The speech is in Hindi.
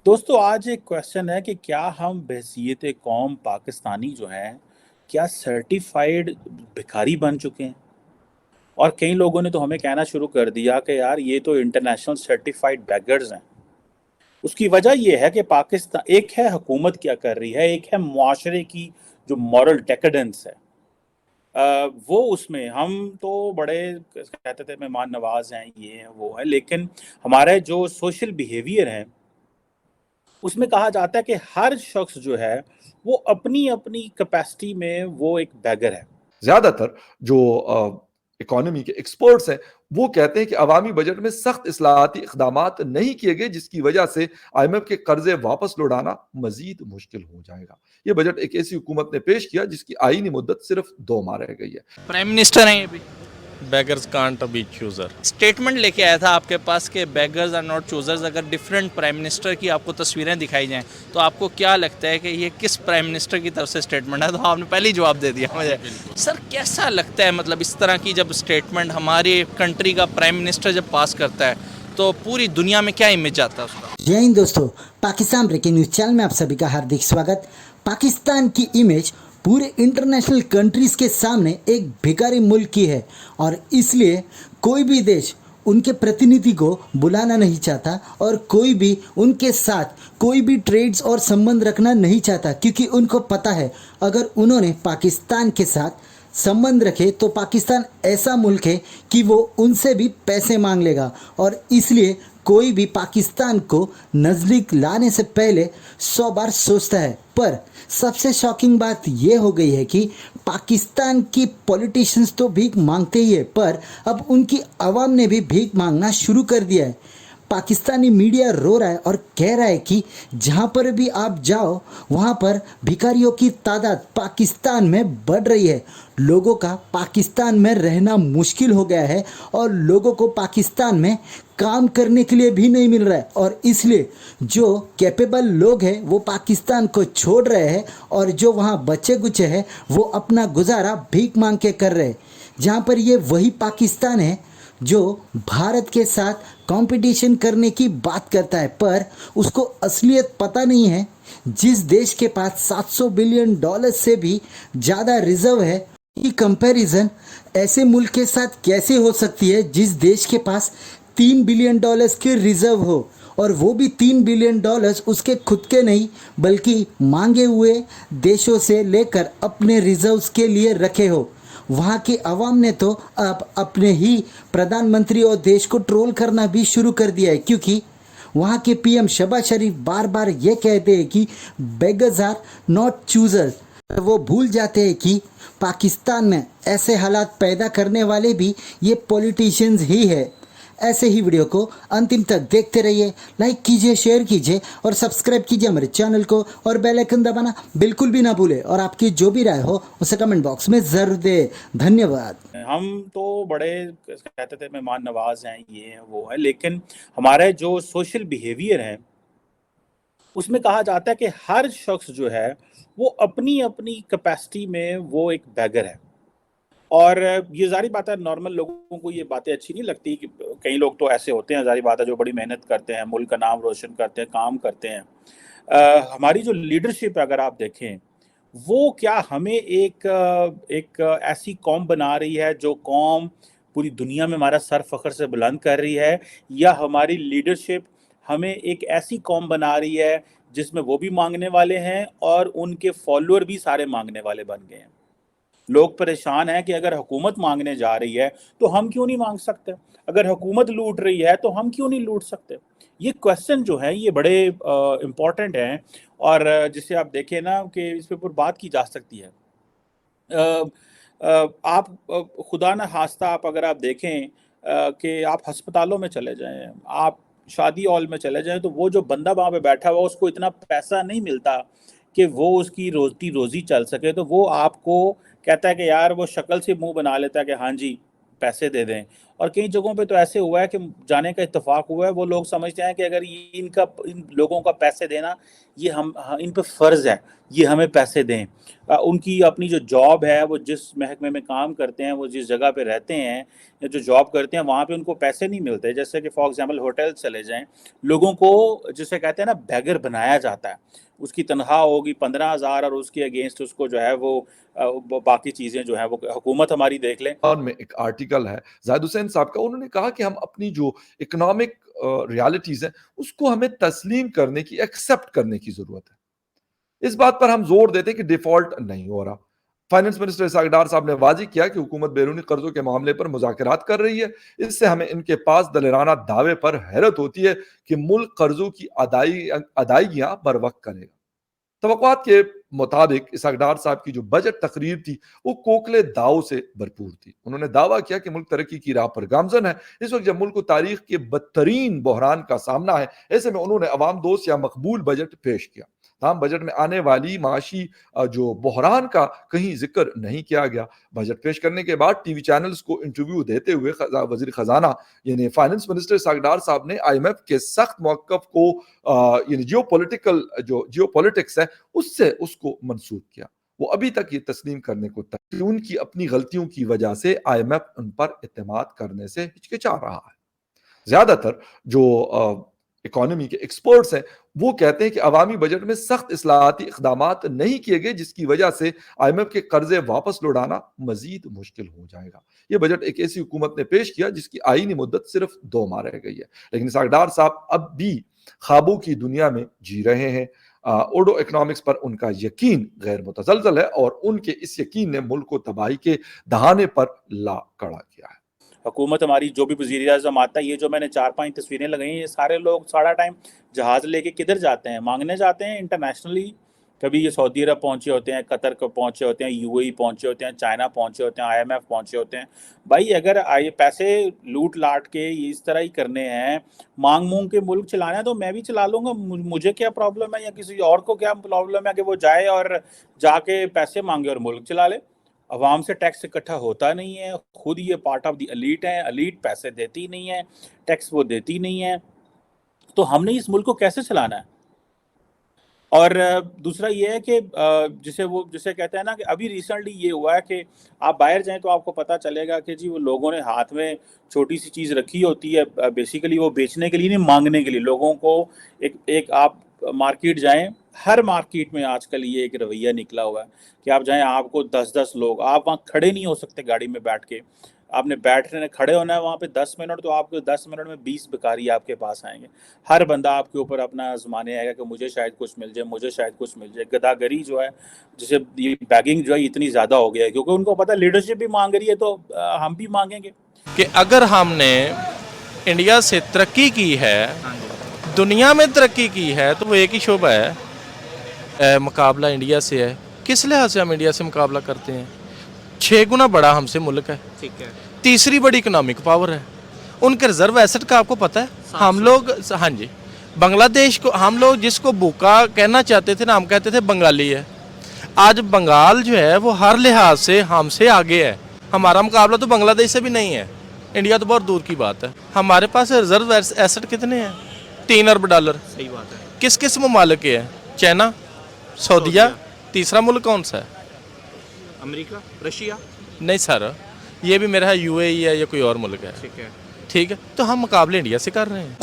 दोस्तों आज एक क्वेश्चन है कि क्या हम बहसीयत कौम पाकिस्तानी जो हैं क्या सर्टिफाइड भिखारी बन चुके हैं। और कई लोगों ने तो हमें कहना शुरू कर दिया कि यार ये तो इंटरनेशनल सर्टिफाइड बेगर्स हैं। उसकी वजह ये है कि पाकिस्तान एक है हुकूमत क्या कर रही है, एक है मुआशरे की जो मॉरल डेकेडेंस है। वो उसमें हम तो बड़े कहते थे मेहमान नवाज हैं, ये हैं वो हैं, लेकिन हमारे जो सोशल बिहेवियर हैं उसमें कहा जाता है कि हर शख्स जो है वो अपनी अपनी कैपेसिटी में वो एक बैगर है। ज्यादातर जो इकोनॉमी के एक्सपर्ट्स हैं वो कहते हैं कि अवामी बजट में सख्त इस्लाहाती इकदामात नहीं किए गए, जिसकी वजह से IMF के कर्जे वापस लौटाना मजीद मुश्किल हो जाएगा। ये बजट एक ऐसी हुकूमत ने पेश किया जिसकी आईनी मुद्दत सिर्फ 2 माह रह गई है। प्राइम मिनिस्टर हैं ये भी। beggars can't be chooser। Statement लेके आया था आपके पास कि बेगर्स आर नॉट चूजर्स। अगर डिफरेंट प्राइम मिनिस्टर की आपको तस्वीरें दिखाई जाएं तो आपको क्या लगता है कि ये किस प्राइम मिनिस्टर की तरफ से स्टेटमेंट है? तो आपने पहले ही जवाब दे दिया मुझे। सर कैसा लगता है, मतलब इस तरह की जब स्टेटमेंट हमारी कंट्री का प्राइम मिनिस्टर जब पास करता है तो पूरी दुनिया में क्या इमेज आता है उसका? जय हिंद दोस्तों, पाकिस्तान ब्रेकिंग न्यूज चैनल में आप सभी का हार्दिक स्वागत। पाकिस्तान की इमेज पूरे इंटरनेशनल कंट्रीज के सामने एक भिखारी मुल्क की है और इसलिए कोई भी देश उनके प्रतिनिधि को बुलाना नहीं चाहता और कोई भी उनके साथ कोई भी ट्रेड्स और संबंध रखना नहीं चाहता, क्योंकि उनको पता है अगर उन्होंने पाकिस्तान के साथ संबंध रखे तो पाकिस्तान ऐसा मुल्क है कि वो उनसे भी पैसे मांग लेगा और इसलिए कोई भी पाकिस्तान को नज़दीक लाने से पहले 100 बार सोचता है। पर सबसे शॉकिंग बात ये हो गई है कि पाकिस्तान की पॉलिटिशियंस तो भीख मांगते ही है, पर अब उनकी आवाम ने भी भीख मांगना शुरू कर दिया है। पाकिस्तानी मीडिया रो रहा है और कह रहा है कि जहाँ पर भी आप जाओ वहाँ पर भिखारियों की तादाद पाकिस्तान में बढ़ रही है। लोगों का पाकिस्तान में रहना मुश्किल हो गया है और लोगों को पाकिस्तान में काम करने के लिए भी नहीं मिल रहा है और इसलिए जो कैपेबल लोग हैं वो पाकिस्तान को छोड़ रहे हैं और जो वहाँ बच्चे गुच्चे हैं वो अपना गुजारा भीख मांग के कर रहे हैं। जहाँ पर ये वही पाकिस्तान है जो भारत के साथ कंपटीशन करने की बात करता है, पर उसको असलियत पता नहीं है। जिस देश के पास 700 बिलियन डॉलर से भी ज़्यादा रिजर्व है की कंपैरिजन ऐसे मुल्क के साथ कैसे हो सकती है जिस देश के पास 3 बिलियन डॉलर्स के रिजर्व हो, और वो भी 3 बिलियन डॉलर्स उसके खुद के नहीं बल्कि मांगे हुए देशों से लेकर अपने रिजर्व्स के लिए रखे हो। वहाँ के अवाम ने तो अब अपने ही प्रधानमंत्री और देश को ट्रोल करना भी शुरू कर दिया है, क्योंकि वहाँ के PM शहबाज शरीफ बार बार ये कहते हैं कि बेगर्स आर नॉट चूजर्स। वो भूल जाते हैं कि पाकिस्तान में ऐसे हालात पैदा करने वाले भी ये पॉलिटिशियंस ही है। ऐसे ही वीडियो को अंतिम तक देखते रहिए, लाइक कीजिए, शेयर कीजिए और सब्सक्राइब कीजिए हमारे चैनल को और बेल आइकन दबाना बिल्कुल भी ना भूले और आपकी जो भी राय हो उसे कमेंट बॉक्स में ज़रूर दें। धन्यवाद। हम तो बड़े कहते थे मेहमान नवाज हैं, ये हैं वो हैं, लेकिन हमारे जो सोशल बिहेवियर है उसमें कहा जाता है कि हर शख्स जो है वो अपनी अपनी कैपेसिटी में वो एक बैगर है। और ये जारी बात है, नॉर्मल लोगों को ये बातें अच्छी नहीं लगती कि कई लोग तो ऐसे होते हैं, जारी बात है, जो बड़ी मेहनत करते हैं, मुल्क का नाम रोशन करते हैं, काम करते हैं। हमारी जो लीडरशिप है अगर आप देखें वो क्या हमें एक ऐसी कौम बना रही है जो कौम पूरी दुनिया में हमारा सर फख्र से बुलंद कर रही है, या हमारी लीडरशिप हमें एक ऐसी कौम बना रही है जिसमें वो भी मांगने वाले हैं और उनके फॉलोअर भी सारे मांगने वाले बन गए हैं। लोग परेशान हैं कि अगर हुकूमत मांगने जा रही है तो हम क्यों नहीं मांग सकते, अगर हुकूमत लूट रही है तो हम क्यों नहीं लूट सकते। ये क्वेश्चन जो है ये बड़े इम्पोर्टेंट हैं और जिसे आप देखें ना कि इस पे ऊपर बात की जा सकती है। आप खुदा न खास्ता आप अगर आप देखें कि आप अस्पतालों में चले जाएं, आप शादी हॉल में चले जाएं, तो वो जो बंदा वहाँ पे बैठा हुआ उसको इतना पैसा नहीं मिलता कि वो उसकी रोजी चल सके, तो वो आपको कहता है कि यार वो शक्ल से मुंह बना लेता है कि हाँ जी पैसे दे दें, और कई जगहों पे तो ऐसे हुआ है कि जाने का इत्तेफाक हुआ है, वो लोग समझते हैं कि अगर इन लोगों का पैसे देना ये इन पे फ़र्ज़ है, ये हमें पैसे दें। उनकी अपनी जो जॉब है, वो जिस महकमे में काम करते हैं, वो जिस जगह पे रहते हैं या जो जॉब करते हैं, वहाँ पे उनको पैसे नहीं मिलते। जैसे कि फॉर एग्ज़ाम्पल होटल चले जाएँ, लोगों को जिसे कहते हैं ना बेगर बनाया जाता है। उसकी तनख्वाह होगी 15,000 और उसके अगेंस्ट उसको जो है वो बाकी चीज़ें जो हैं वो हुकूमत हमारी देख ले। और में एक आर्टिकल है जाहिद हुसैन साहब का, उन्होंने कहा कि हम अपनी जो इकोनॉमिक रियलिटीज हैं उसको हमें तस्लीम करने की, एक्सेप्ट करने की जरूरत है। इस बात पर हम जोर देते हैं कि डिफॉल्ट नहीं हो रहा। फाइनेंस मिनिस्टर इसहाक डार साहब ने वाजी किया कि हुकूमत बैरूनी कर्जों के मामले पर मुज़ाकरात कर रही है। इससे हमें इनके पास दलेराना दावे पर हैरत होती है कि मुल्क कर्जों की अदायगियां बर वक्त करेगा। तवक्कुआत के मुताबिक इसहाक डार साहब की जो बजट तकरीर थी वो कोकले दाव से भरपूर थी। उन्होंने दावा किया कि मुल्क तरक्की की राह पर गामजन है। इस वक्त जब मुल्क को तारीख के बदतरीन बहरान का सामना है, ऐसे में उन्होंने अवाम दोस्त या मकबूल बजट पेश किया। तमाम बजट में आने वाली माशी जो बहरान का कहीं जिक्र नहीं किया गया। बजट पेश करने के बाद टीवी चैनल्स को इंटरव्यू देते हुए वजीर खजाना यानी फाइनेंस मिनिस्टर इसहाक डार साहब ने IMF के सख्त मौक़िफ़ को यानी जियो पॉलिटिक्स है उससे उसको मंसूब किया। वो अभी तक ये तस्लीम करने को कि उनकी अपनी गलतियों की वजह से IMF उन पर इत्तेमाद करने से हिचकिचा रहा है। ज्यादातर जो इकोनॉमी के एक्सपर्ट्स हैं वो कहते हैं कि अवामी बजट में सख्त इस्लाहाती इक़दामात नहीं किए गए, जिसकी वजह से IMF के कर्जे वापस लौटाना मजीद मुश्किल हो जाएगा। ये बजट एक ऐसी हुकूमत ने पेश किया जिसकी आईनी मुद्दत सिर्फ 2 माह रह गई है, लेकिन इसहाक डार साहब अब भी ख्वाबों की दुनिया में जी रहे हैं। ओडो इकोनॉमिक्स पर उनका यकीन गैर मुतज़लज़ल है और उनके इस यकीन ने मुल्क को तबाही के दहाने पर ला खड़ा किया है। हुकूमत हमारी जो भी वज़ीर-ए-आज़म आता है, ये जो मैंने 4-5 तस्वीरें लगाई हैं, ये सारे लोग सारा टाइम जहाज़ लेके किधर जाते हैं? मांगने जाते हैं इंटरनेशनली। कभी ये सऊदी अरब पहुँचे होते हैं, कतर को पहुँचे होते हैं, UAE पहुँचे होते हैं, चाइना पहुँचे होते हैं, IMF पहुँचे होते हैं। भाई अगर ये पैसे लूट-लाट के इस तरह ही करने हैं, माँग-मूँग के मुल्क चलाना है तो मैं भी चला लूँगा। मुझे क्या प्रॉब्लम है या किसी और को क्या प्रॉब्लम है कि वो जाए और जाके पैसे माँगे और मुल्क चला ले? अवाम से टैक्स इकट्ठा होता नहीं है, खुद ये पार्ट ऑफ द एलीट है, एलीट पैसे देती नहीं है, टैक्स वो देती नहीं है, तो हमने इस मुल्क को कैसे चलाना है? और दूसरा ये है कि जिसे कहते हैं ना कि अभी रिसेंटली ये हुआ है कि आप बाहर जाएँ तो आपको पता चलेगा कि जी वो लोगों ने हाथ में छोटी-सी चीज़ रखी होती है, बेसिकली वो बेचने के लिए नहीं, माँगने के लिए। लोगों को एक आप मार्केट जाएँ, हर मार्केट में आजकल ये एक रवैया निकला हुआ है कि आप जाएँ, आपको 10-10 लोग, आप वहाँ खड़े नहीं हो सकते गाड़ी में बैठ के। आपने बैठने खड़े होना है वहाँ पे 10 मिनट, तो आपको 10 मिनट में 20 भिखारी आपके पास आएँगे। हर बंदा आपके ऊपर अपना आज़माने आएगा कि मुझे शायद कुछ मिल जाए, मुझे शायद कुछ मिल जाए। गदागरी जो है, जिसे ये बैगिंग जो है इतनी ज़्यादा हो गया है क्योंकि उनको पता है लीडरशिप भी माँग रही है तो हम भी माँगेंगे। कि अगर हमने इंडिया से तरक्की की है, दुनिया में तरक्की की है, तो वो एक ही शोबा है, मुकाबला इंडिया से है। किस लिहाज से हम इंडिया से मुकाबला करते हैं? 6 गुना बड़ा हमसे मुल्क है, ठीक है। तीसरी बड़ी इकोनॉमिक पावर है। उनके रिजर्व एसेट का आपको पता है? हम लोग, हाँ जी, बांग्लादेश को हम लोग जिसको भूखा कहना चाहते थे ना, हम कहते थे बंगाली है। आज बंगाल जो है वो हर लिहाज से हमसे आगे है। हमारा मुकाबला तो बांग्लादेश से भी नहीं है, इंडिया तो बहुत दूर की बात है। हमारे पास रिजर्व एसेट कितने हैं? 3 अरब डॉलर। सही बात है। किस किस ममालिक के हैं? चाइना, सऊदीया, तीसरा मुल्क कौन सा है? America, Russia? नहीं सर, ये भी मेरा UAE है या कोई और मुल्क है। ठीक है। ठीक है, तो हम मुकाबले इंडिया से कर रहे हैं।